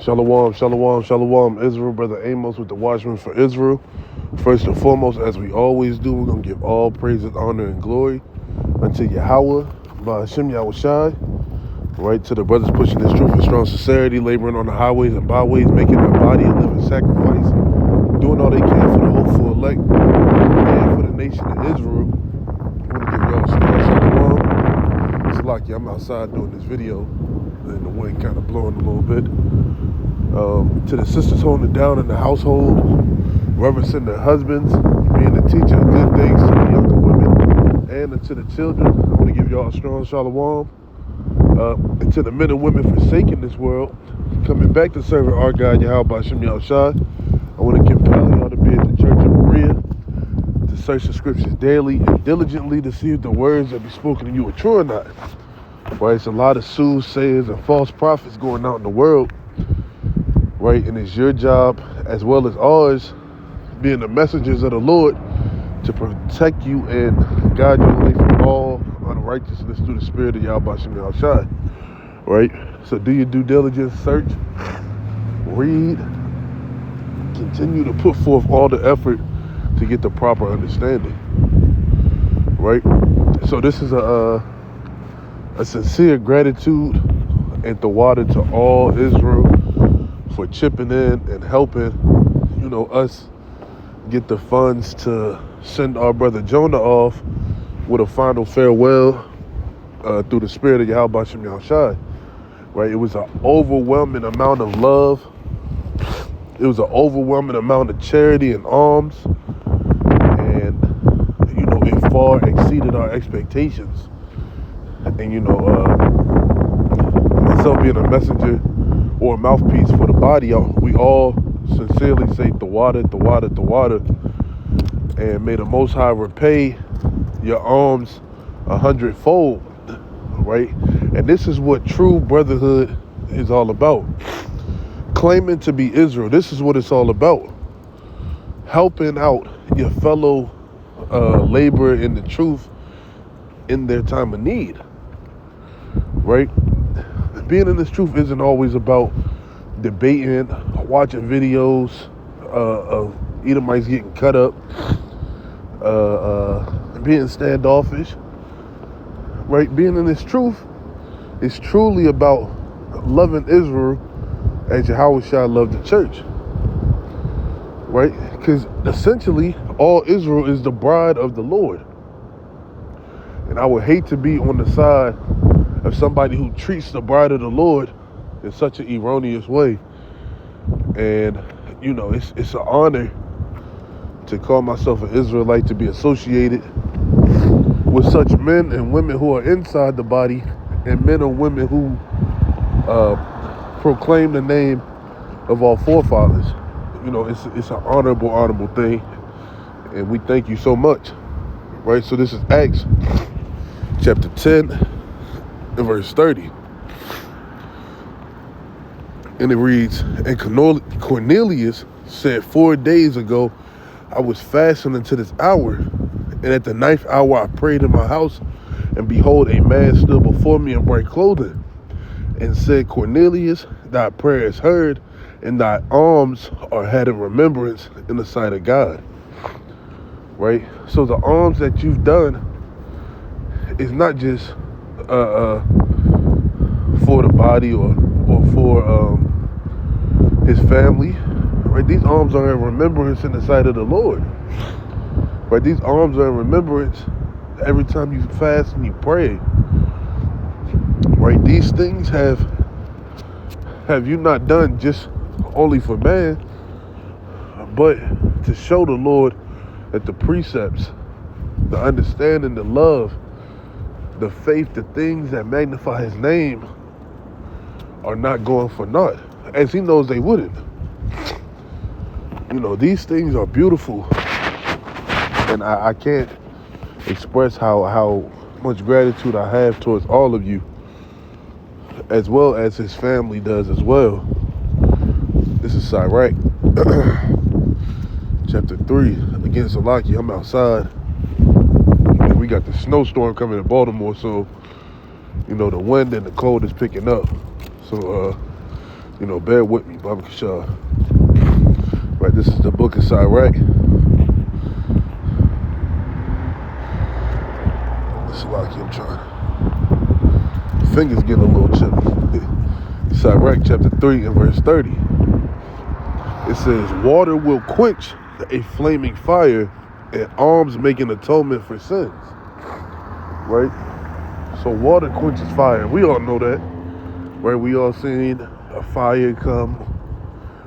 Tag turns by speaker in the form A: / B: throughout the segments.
A: Shalom, shalom, shalom, Israel. Brother Amos with the Watchman for Israel. First and foremost, as we always do, we're going to give all praises, honor, and glory unto Yahweh, by Hashem Yahushai, right, to the brothers pushing this truth with strong sincerity, laboring on the highways and byways, making their body a living sacrifice, doing all they can for the hopeful elect and for the nation of Israel. I want to give y'all shalom. It's lucky I'm outside doing this video, and the wind kind of blowing a little bit. To the sisters holding it down in the household, reverencing their husbands, being a teacher of good things to the younger women, and to the children. I want to give y'all a strong shalom. And to the men and women forsaking this world, coming back to serving our God, Yahweh B'Shem Yahushai. I want to compel y'all to be at the Church of Berea, to search the scriptures daily and diligently to see if the words that be spoken to you are true or not. Right? It's a lot of soothsayers and false prophets going out in the world. Right, and it's your job as well as ours, being the messengers of the Lord, to protect you and guide you away from all unrighteousness through the Spirit of Yahweh B'Shem Yahushai. Right, so do your due diligence, search, read, continue to put forth all the effort to get the proper understanding. Right, so this is a sincere gratitude and Thawada to all Israel for chipping in and helping, us get the funds to send our brother Jonah off with a final farewell through the Spirit of Yahweh B'Shem Yahushai. Right? It was an overwhelming amount of love. It was an overwhelming amount of charity and alms. And, it far exceeded our expectations. And, myself being a messenger or a mouthpiece for the body, we all sincerely say Thawada, Thawada, Thawada, and may the Most High repay your alms 100-fold, right? And this is what true brotherhood is all about. Claiming to be Israel, this is what it's all about. Helping out your fellow laborer in the truth in their time of need, right? Being in this truth isn't always about debating, watching videos of Edomites getting cut up, being standoffish, right? Being in this truth is truly about loving Israel as Yahweh loved the church, right? Because essentially, all Israel is the bride of the Lord. And I would hate to be on the side of somebody who treats the bride of the Lord in such an erroneous way. And, it's an honor to call myself an Israelite, to be associated with such men and women who are inside the body, and men and women who proclaim the name of our forefathers. It's an honorable thing, and we thank you so much. Right? So this is Acts chapter 10 and verse 30. And it reads, and Cornelius said, 4 days ago, I was fasting until this hour, and at the 9th hour I prayed in my house, and behold, a man stood before me in bright clothing, and said, Cornelius, thy prayer is heard, and thy alms are had in remembrance in the sight of God. Right? So the alms that you've done is not just for the body or for his family, right? These alms are in remembrance in the sight of the Lord, right? These alms are in remembrance every time you fast and you pray, right? These things have you not done just only for man, but to show the Lord that the precepts, the understanding, the love, the faith, the things that magnify his name are not going for naught, as he knows they wouldn't. These things are beautiful, and I can't express how much gratitude I have towards all of you, as well as his family does as well. This is Sirach, chapter 3. Against Salaki, I'm outside. And we got the snowstorm coming in Baltimore, so the wind and the cold is picking up. So Bear with me, Baba Kashar. Right, this is the book of Sirach. This is Lucky, I'm trying. Fingers getting a little chilly. Sirach chapter 3 and verse 30. It says, water will quench a flaming fire, and alms make an atonement for sins. Right? So water quenches fire. We all know that. Right? We all seen a fire come,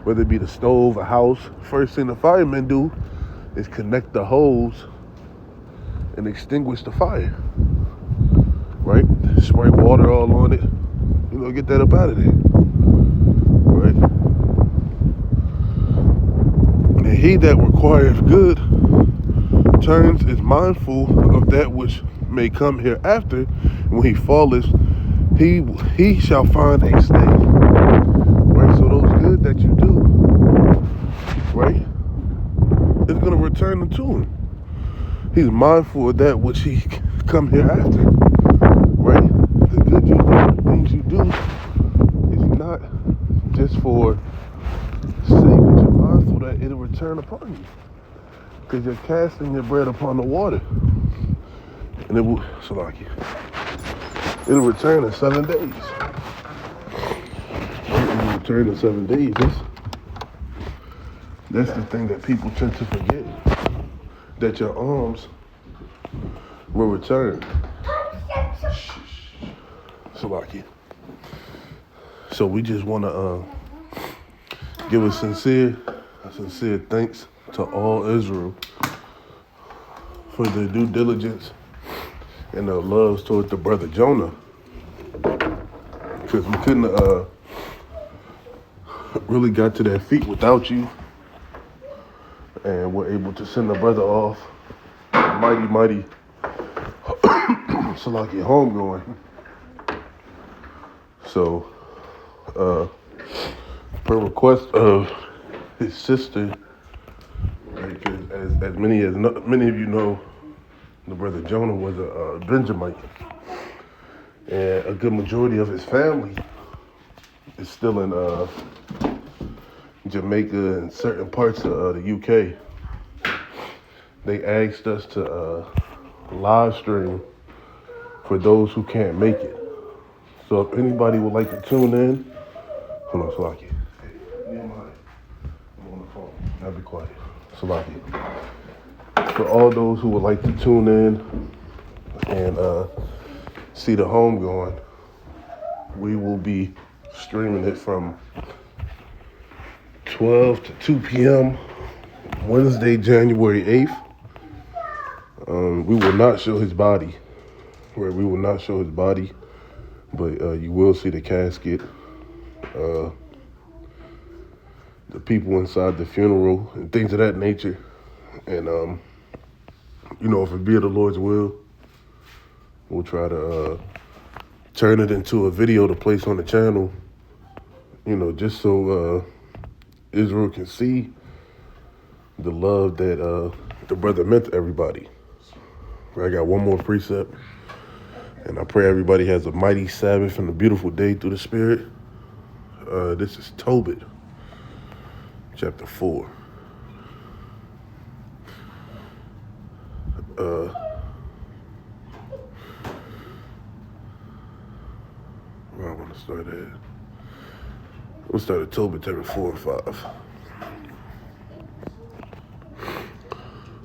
A: whether it be the stove, a house. First thing the firemen do is connect the hose and extinguish the fire. Right? Spray water all on it. Get that up out of there. Right? And he that requires good turns is mindful of that which may come hereafter. When he falleth, he shall find a stay. Right? So those good that you do, right, is going to return unto him. He's mindful of that which he come hereafter. Right? The good you do, the things you do, is not just for sake, but you're mindful that it'll return upon you. Because you're casting your bread upon the water. And it'll return in 7 days. It'll return in 7 days. That's the thing that people tend to forget. That your alms will return. So we just want to give a sincere thanks to all Israel for their due diligence and their loves toward the brother Jonah. Because we couldn't really got to their feet without you. And we're able to send the brother off mighty Salaki homegoing. So, per request of his sister, because as many of you know, the brother Jonah was a Benjamite, and a good majority of his family is still in Jamaica and certain parts of the UK. They asked us to live stream for those who can't make it. So if anybody would like to tune in, hold on, Salaki. Hey, I'm on the phone. I'll be quiet. Salaki. For all those who would like to tune in and see the home going, we will be streaming it from 12 to 2 p.m. Wednesday, January 8th. We will not show his body. Right, we will not show his body, but you will see the casket, the people inside the funeral, and things of that nature. And, if it be the Lord's will, we'll try to turn it into a video to place on the channel, just so Israel can see the love that the brother meant to everybody. I got one more precept, and I pray everybody has a mighty Sabbath and a beautiful day through the Spirit. This is Tobit, chapter 4. Where I want to start at? We'll start at Tobit, chapter 4 and 5.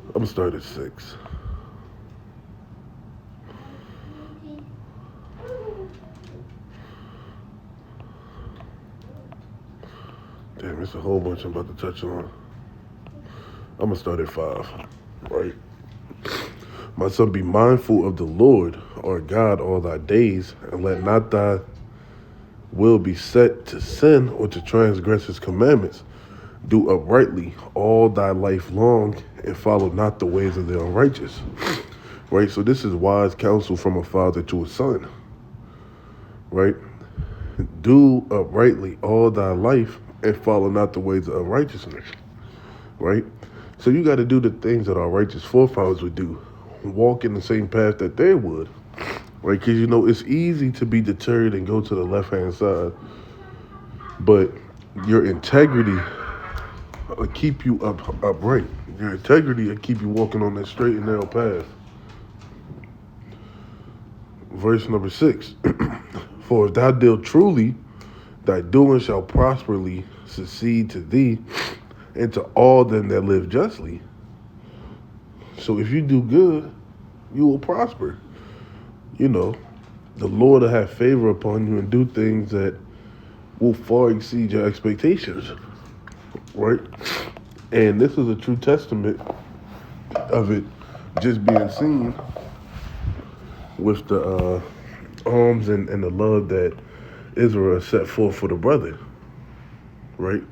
A: I'm going to start at 6. Damn, it's a whole bunch I'm about to touch on. I'm going to start at 5, right? My son, be mindful of the Lord, our God, all thy days, and let not thy will be set to sin or to transgress his commandments. Do uprightly all thy life long, and follow not the ways of the unrighteous. Right? So this is wise counsel from a father to a son. Right? Do uprightly all thy life, and follow not the ways of unrighteousness. Right? So you got to do the things that our righteous forefathers would do. Walk in the same path that they would. Right? Because, it's easy to be deterred and go to the left-hand side But your integrity will keep you upright. Your integrity will keep you walking on that straight and narrow path. Verse number 6. For if thou deal truly, thy doing shall prosperly succeed to thee and to all them that live justly. So if you do good, you will prosper. You know, the Lord will have favor upon you and do things that will far exceed your expectations, right? And this is a true testament of it just being seen with the alms and the love that Israel set forth for the brother, right?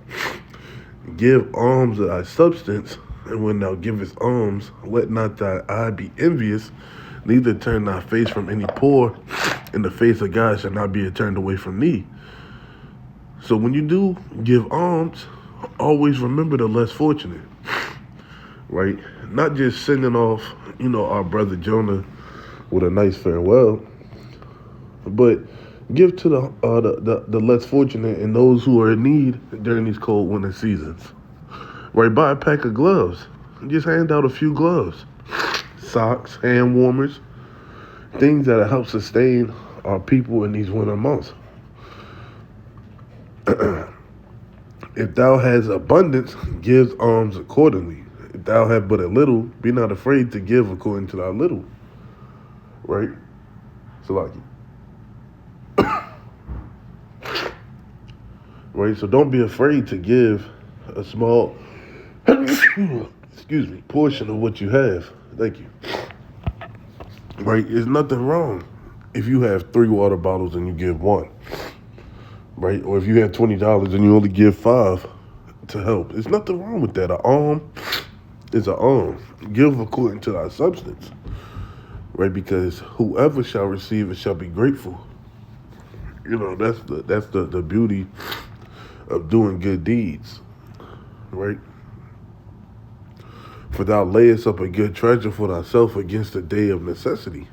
A: Give alms of thy substance, and when thou givest alms, let not thy eye be envious, neither turn thy face from any poor, and the face of God shall not be turned away from thee. So when you do give alms, always remember the less fortunate, right? Not just sending off, our brother Jonah with a nice farewell, but give to the less fortunate and those who are in need during these cold winter seasons. Right, buy a pack of gloves. Just hand out a few gloves, socks, hand warmers, things that help sustain our people in these winter months. If thou hast abundance, give alms accordingly. If thou have but a little, be not afraid to give according to thy little. Right? So like, right? So don't be afraid to give a small, portion of what you have. Thank you. Right? There's nothing wrong if you have 3 water bottles and you give 1. Right? Or if you have $20 and you only give 5 to help. There's nothing wrong with that. An alm is an alm. Give according to thy substance. Right? Because whoever shall receive it shall be grateful. That's the beauty of doing good deeds. Right? For thou layest up a good treasure for thyself against the day of necessity.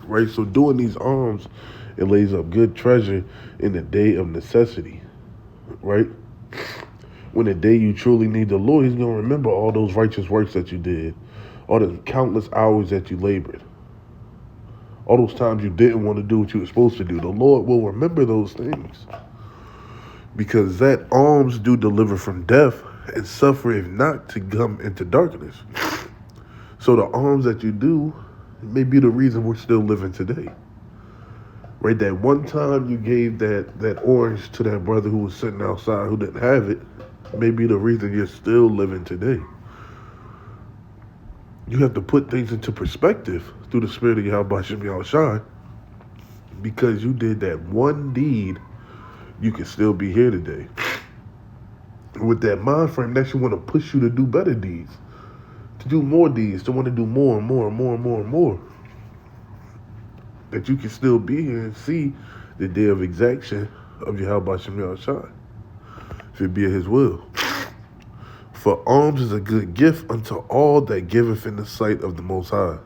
A: Right? So doing these alms, it lays up good treasure in the day of necessity. Right? When the day you truly need the Lord, he's going to remember all those righteous works that you did, all the countless hours that you labored, all those times you didn't want to do what you were supposed to do. The Lord will remember those things, because that alms do deliver from death and suffer if not to come into darkness. So the alms that you do may be the reason we're still living today. Right? That one time you gave that orange to that brother who was sitting outside who didn't have it may be the reason you're still living today. You have to put things into perspective through the spirit of Yahweh Shem Yahushai. Because you did that one deed, you can still be here today. With that mind frame, that should want to push you to do better deeds, to do more deeds, to want to do more and more and more and more and more. That you can still be here and see the day of exaction of Yahweh Shem Yahushai, if it be his will. For alms is a good gift unto all that giveth in the sight of the Most High.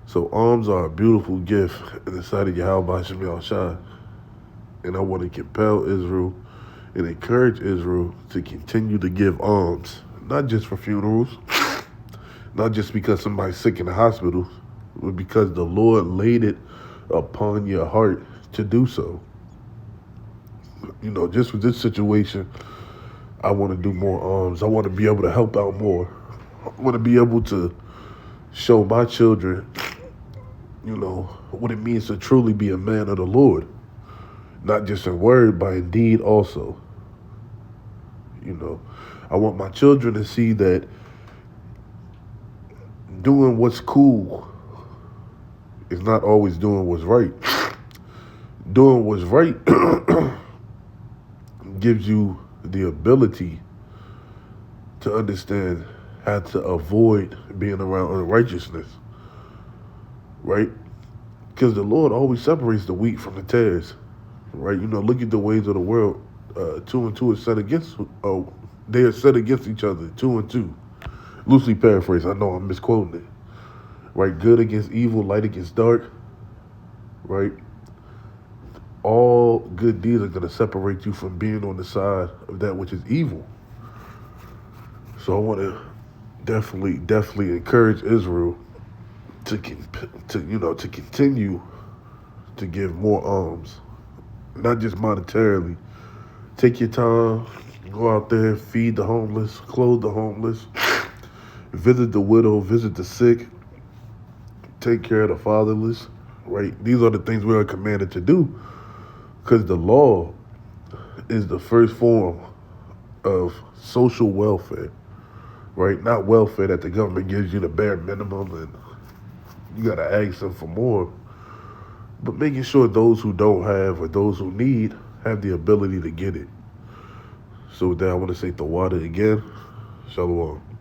A: So alms are a beautiful gift in the sight of Yahweh Shem Yahushai. And I want to compel Israel and encourage Israel to continue to give alms, not just for funerals, not just because somebody's sick in the hospital, but because the Lord laid it upon your heart to do so. Just with this situation, I want to do more alms. I want to be able to help out more. I want to be able to show my children, what it means to truly be a man of the Lord. Not just in word, but in deed also. I want my children to see that doing what's cool is not always doing what's right. Doing what's right gives you the ability to understand how to avoid being around unrighteousness, right? Because the Lord always separates the wheat from the tares, right? Look at the ways of the world. 2 and 2 is set against. They are set against each other. 2 and 2. Loosely paraphrased. I know I'm misquoting it. Right? Good against evil, light against dark. Right? all good deeds are going to separate you from being on the side of that which is evil. So I want to definitely encourage Israel to to continue to give more alms, not just monetarily. Take your time, go out there, feed the homeless, clothe the homeless, visit the widow, visit the sick, take care of the fatherless. Right? These are the things we are commanded to do, because the law is the first form of social welfare. Right? Not welfare that the government gives you the bare minimum and you gotta ask them for more, but making sure those who don't have or those who need have the ability to get it. So with that, I want to say Thawada again. Shalom.